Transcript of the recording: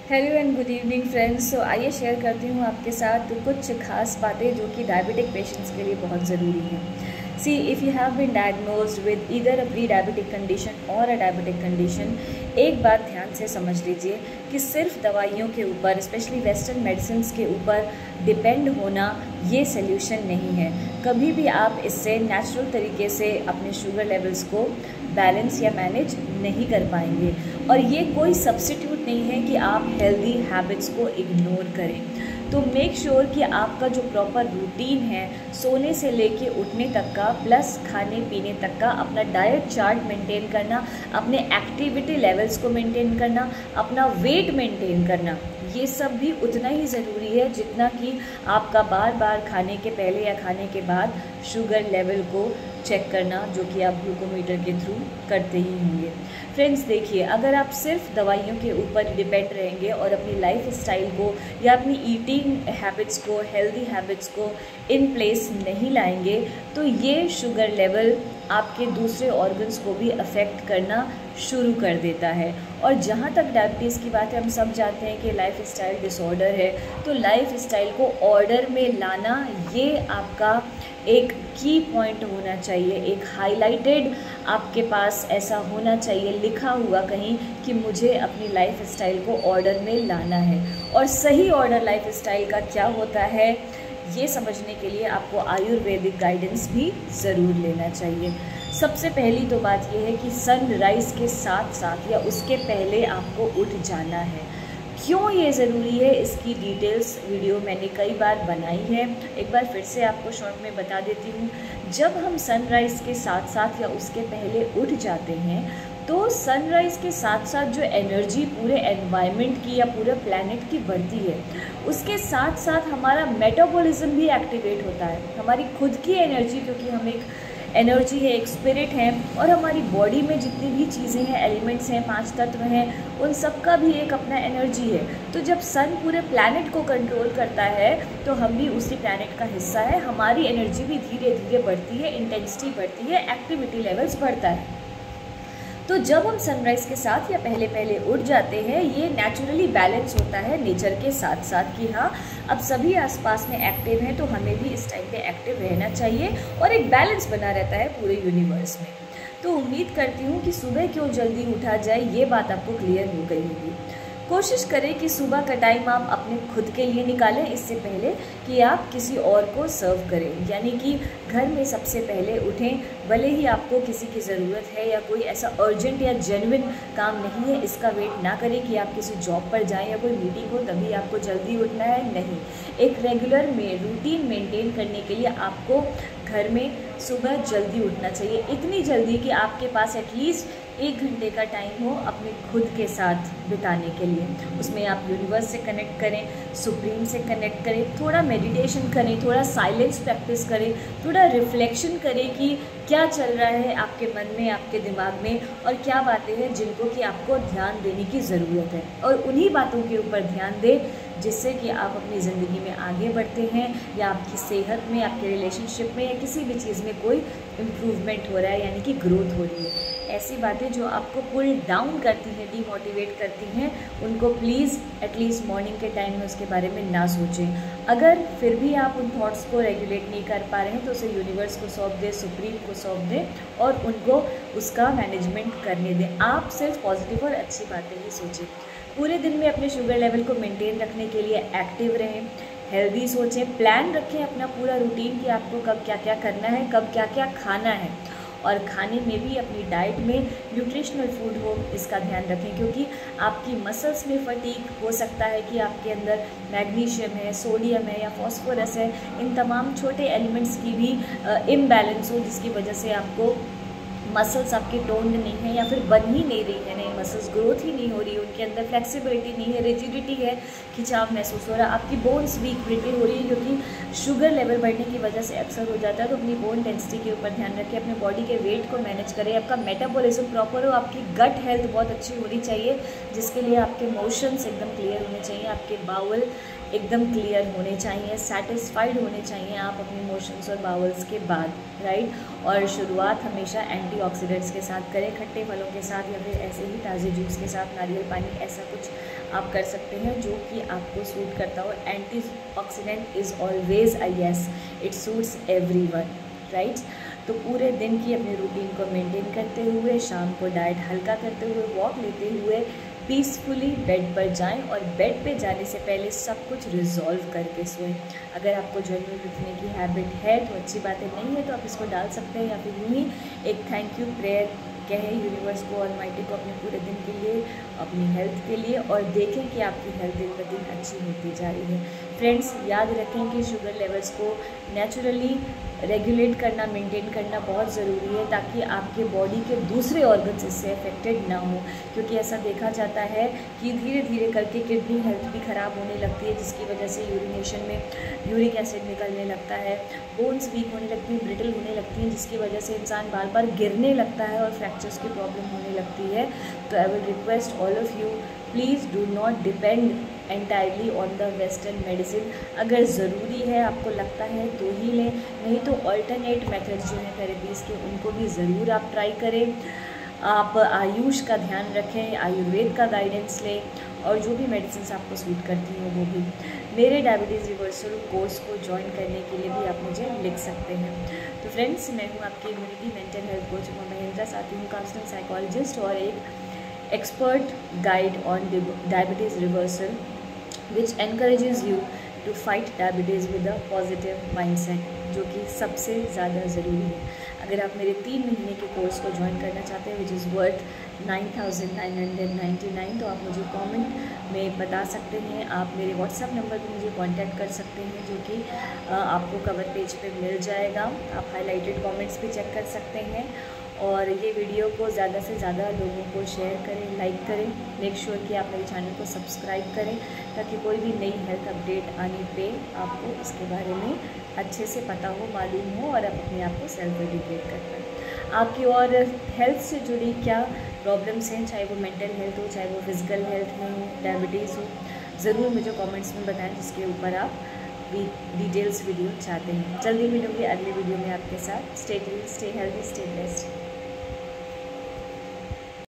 Hello and good evening friends. So आइए share करती हूँ आपके साथ कुछ खास बातें जो कि डायबिटिक पेशेंट्स के लिए बहुत ज़रूरी हैं। See if you have been diagnosed with either a pre diabetic condition और अ डायबिटिक कंडीशन, एक बात ध्यान से समझ लीजिए कि सिर्फ दवाइयों के ऊपर, स्पेशली वेस्टर्न मेडिसिन के ऊपर डिपेंड होना ये सल्यूशन नहीं है। कभी भी आप इससे नेचुरल तरीके से अपने शुगर लेवल्स को बैलेंस या मैनेज नहीं कर पाएंगे, और ये कोई सब्स्टिट्यूट नहीं है कि आप हेल्दी हैबिट्स को इग्नोर करें। तो मेक श्योर कि आपका जो प्रॉपर रूटीन है, सोने से लेके उठने तक का प्लस खाने पीने तक का, अपना डाइट चार्ट मेंटेन करना, अपने एक्टिविटी लेवल्स को मेंटेन करना, अपना वेट मेंटेन करना, ये सब भी उतना ही ज़रूरी है जितना कि आपका बार बार खाने के पहले या खाने के बाद शुगर लेवल को चेक करना, जो कि आप ग्लूकोमीटर के थ्रू करते ही होंगे। फ्रेंड्स देखिए, अगर आप सिर्फ दवाइयों के ऊपर डिपेंड रहेंगे और अपनी लाइफ स्टाइल को या अपनी ईटिंग हैबिट्स को, हेल्दी हैबिट्स को इन प्लेस नहीं लाएंगे, तो ये शुगर लेवल आपके दूसरे ऑर्गन्स को भी अफेक्ट करना शुरू कर देता है। और जहाँ तक डायबिटीज़ की बात है, हम सब जानते हैं कि लाइफ स्टाइल डिसऑर्डर है, तो लाइफ स्टाइल को ऑर्डर में लाना ये आपका एक की पॉइंट होना चाहिए, एक हाईलाइटेड आपके पास ऐसा होना चाहिए लिखा हुआ कहीं कि मुझे अपनी लाइफ स्टाइल को ऑर्डर में लाना है। और सही ऑर्डर लाइफ स्टाइल का क्या होता है, ये समझने के लिए आपको आयुर्वेदिक गाइडेंस भी ज़रूर लेना चाहिए। सबसे पहली तो बात यह है कि सनराइज़ के साथ साथ या उसके पहले आपको उठ जाना है। क्यों ये ज़रूरी है, इसकी डिटेल्स वीडियो मैंने कई बार बनाई है, एक बार फिर से आपको शॉर्ट में बता देती हूँ। जब हम सनराइज़ के साथ साथ या उसके पहले उठ जाते हैं, तो सनराइज़ के साथ साथ जो एनर्जी पूरे एनवायरनमेंट की या पूरे प्लैनेट की बढ़ती है, उसके साथ साथ हमारा मेटाबॉलिज्म भी एक्टिवेट होता है। हमारी खुद की एनर्जी, क्योंकि हम एक एनर्जी है, एक स्पिरिट है, और हमारी बॉडी में जितनी भी चीज़ें हैं, एलिमेंट्स हैं, 5 तत्व हैं, उन सब का भी एक अपना एनर्जी है। तो जब सन पूरे प्लैनेट को कंट्रोल करता है, तो हम भी उसी प्लैनेट का हिस्सा है। हमारी एनर्जी भी धीरे धीरे बढ़ती है, इंटेंसिटी बढ़ती है, एक्टिविटी लेवल्स बढ़ता है। तो जब हम सनराइज़ के साथ या पहले पहले उठ जाते हैं, ये नेचुरली बैलेंस होता है नेचर के साथ साथ कि हाँ, अब सभी आसपास में एक्टिव हैं, तो हमें भी इस टाइम पे एक्टिव रहना चाहिए, और एक बैलेंस बना रहता है पूरे यूनिवर्स में। तो उम्मीद करती हूँ कि सुबह क्यों जल्दी उठा जाए, ये बात आपको क्लियर हो गई होगी। कोशिश करें कि सुबह का टाइम आप अपने खुद के लिए निकालें, इससे पहले कि आप किसी और को सर्व करें। यानी कि घर में सबसे पहले उठें, भले ही आपको किसी की ज़रूरत है या कोई ऐसा अर्जेंट या जेन्युइन काम नहीं है, इसका वेट ना करें कि आप किसी जॉब पर जाएं या कोई मीटिंग हो तभी आपको जल्दी उठना है। नहीं, एक रेगुलर में रूटीन मेंटेन करने के लिए आपको घर में सुबह जल्दी उठना चाहिए, इतनी जल्दी कि आपके पास एटलीस्ट 1 घंटे का टाइम हो अपने खुद के साथ बिताने के लिए। उसमें आप यूनिवर्स से कनेक्ट करें, सुप्रीम से कनेक्ट करें, थोड़ा मेडिटेशन करें, थोड़ा साइलेंस प्रैक्टिस करें, थोड़ा रिफ्लेक्शन करें कि क्या चल रहा है आपके मन में, आपके दिमाग में, और क्या बातें हैं जिनको कि आपको ध्यान देने की ज़रूरत है, और उन्हीं बातों के ऊपर ध्यान दें जिससे कि आप अपनी ज़िंदगी में आगे बढ़ते हैं, या आपकी सेहत में, आपके रिलेशनशिप में, या किसी भी चीज़ में कोई इम्प्रूवमेंट हो रहा है, यानी कि ग्रोथ हो रही है। ऐसी बातें जो आपको पुल डाउन करती हैं, डीमोटिवेट करती हैं, उनको प्लीज़ एटलीस्ट मॉर्निंग के टाइम में उसके बारे में ना सोचें। अगर फिर भी आप उन थॉट्स को रेगुलेट नहीं कर पा रहे हैं, तो उसे यूनिवर्स को सौंप दें, सुप्रीम को सौंप दें, और उनको उसका मैनेजमेंट करने दें। आप सिर्फ पॉजिटिव और अच्छी बातें ही सोचें। पूरे दिन में अपने शुगर लेवल को मेंटेन रखने के लिए एक्टिव रहें, हेल्दी सोचें, प्लान रखें अपना पूरा रूटीन कि आपको कब क्या क्या करना है, कब क्या क्या खाना है, और खाने में भी अपनी डाइट में न्यूट्रिशनल फूड हो, इसका ध्यान रखें, क्योंकि आपकी मसल्स में फटीग हो सकता है कि आपके अंदर मैग्नीशियम है, सोडियम है, या फॉस्फोरस है, इन तमाम छोटे एलिमेंट्स की भी इम्बैलेंस हो, जिसकी वजह से आपको मसल्स आपकी टोन्ड नहीं है, या फिर बन ही नहीं रही है, नई मसल्स ग्रोथ ही नहीं हो रही है, उनके अंदर फ्लेक्सिबिलिटी नहीं है, रिजिडिटी है, खिंचाव महसूस हो रहा है, आपकी बोन्स वीक ब्रिटल हो रही है, क्योंकि शुगर लेवल बढ़ने की वजह से अक्सर हो जाता है। तो अपनी बोन डेंसिटी के ऊपर ध्यान रखें, अपने बॉडी के वेट को मैनेज करें, आपका मेटाबॉलिज्म प्रॉपर हो, आपकी गट हेल्थ बहुत अच्छी होनी चाहिए, जिसके लिए आपके मोशंस एकदम क्लियर होने चाहिए, आपके बाउल एकदम क्लियर होने चाहिए, सेटिस्फाइड होने चाहिए आप अपने मोशंस और बाउल्स के बाद, राइट। और शुरुआत हमेशा एंटी एंटीऑक्सीडेंट्स के साथ करें, खट्टे फलों के साथ या फिर ऐसे ही ताज़े जूस के साथ, नारियल पानी, ऐसा कुछ आप कर सकते हैं जो कि आपको सूट करता हो। Antioxidant is always a yes, it suits everyone, right. तो पूरे दिन की अपनी रूटीन को मेंटेन करते हुए, शाम को डाइट हल्का करते हुए, वॉक लेते हुए पीसफुली बेड पर जाएं और बेड पे जाने से पहले सब कुछ रिजॉल्व करके सोएं। अगर आपको जर्नल लिखने की हैबिट है तो अच्छी बात है, नहीं है तो आप इसको डाल सकते हैं, या फिर यूँ ही एक थैंक यू प्रेयर कहें यूनिवर्स को, ऑलमाइटी को, अपने पूरे दिन के लिए, अपनी हेल्थ के लिए, और देखें कि आपकी हेल्थ दिन ब दिन अच्छी होती जा रही है। फ्रेंड्स, याद रखें कि शुगर लेवल्स को नेचुरली रेगुलेट करना, मेंटेन करना बहुत ज़रूरी है, ताकि आपके बॉडी के दूसरे ऑर्गन्स इससे अफेक्टेड ना हो। क्योंकि ऐसा देखा जाता है कि धीरे धीरे करके किडनी हेल्थ भी ख़राब होने लगती है, जिसकी वजह से यूरिनेशन में यूरिक एसिड निकलने लगता है, बोन्स वीक होने लगती हैं, ब्रिटल होने लगती हैं, जिसकी वजह से इंसान बार बार गिरने लगता है और फ्रैक्चर्स की प्रॉब्लम होने लगती है। तो I will request all of you, please do not depend entirely on the western medicine. अगर ज़रूरी है, आपको लगता है तो ही लें, नहीं तो अल्टरनेट मेथड्स जो हैं थेरेपीज़ के, उनको भी ज़रूर आप ट्राई करें। आप आयुष का ध्यान रखें, आयुर्वेद का गाइडेंस लें, और जो भी मेडिसिन आपको सूट करती हैं वो भी। मेरे डायबिटीज़ रिवर्सल कोर्स को ज्वाइन करने के लिए भी आप मुझे लिख सकते हैं। तो फ्रेंड्स, मैं हूँ आपकी immunity mental health coach Uma Mahindra, साथ हूँ काउंसलिंग साइकोलॉजिस्ट और एक expert guide on diabetes reversal which encourages you to fight diabetes with a positive mindset, जो कि सबसे ज़्यादा ज़रूरी है। अगर आप मेरे 3 महीने के कोर्स को ज्वाइन करना चाहते हैं, विच इज़ वर्थ 9,999, तो आप मुझे कमेंट में बता सकते हैं। आप मेरे व्हाट्सएप नंबर पर मुझे कांटेक्ट कर सकते हैं, जो कि आपको कवर पेज पे मिल जाएगा। आप हाईलाइटेड कमेंट्स भी चेक कर सकते हैं, और ये वीडियो को ज़्यादा से ज़्यादा लोगों को शेयर करें, लाइक करें। मेक श्योर कि आप मेरे चैनल को सब्सक्राइब करें, ताकि कोई भी नई हेल्थ अपडेट आने पे आपको इसके बारे में अच्छे से पता हो, मालूम हो, और आप अपने आप को सेल्फ एजुकेट कर पाएँ। आपकी और हेल्थ से जुड़ी क्या प्रॉब्लम्स हैं, चाहे वो मेंटल हेल्थ हो, चाहे वो फिज़िकल हेल्थ में हो, डायबिटीज़ हो, ज़रूर मुझे कमेंट्स में बताएं, जिसके ऊपर आप डिटेल्स वीडियो चाहते हैं। जल्दी मिलूंगी अगले वीडियो में आपके साथ। Stay tuned, stay healthy, stay blessed.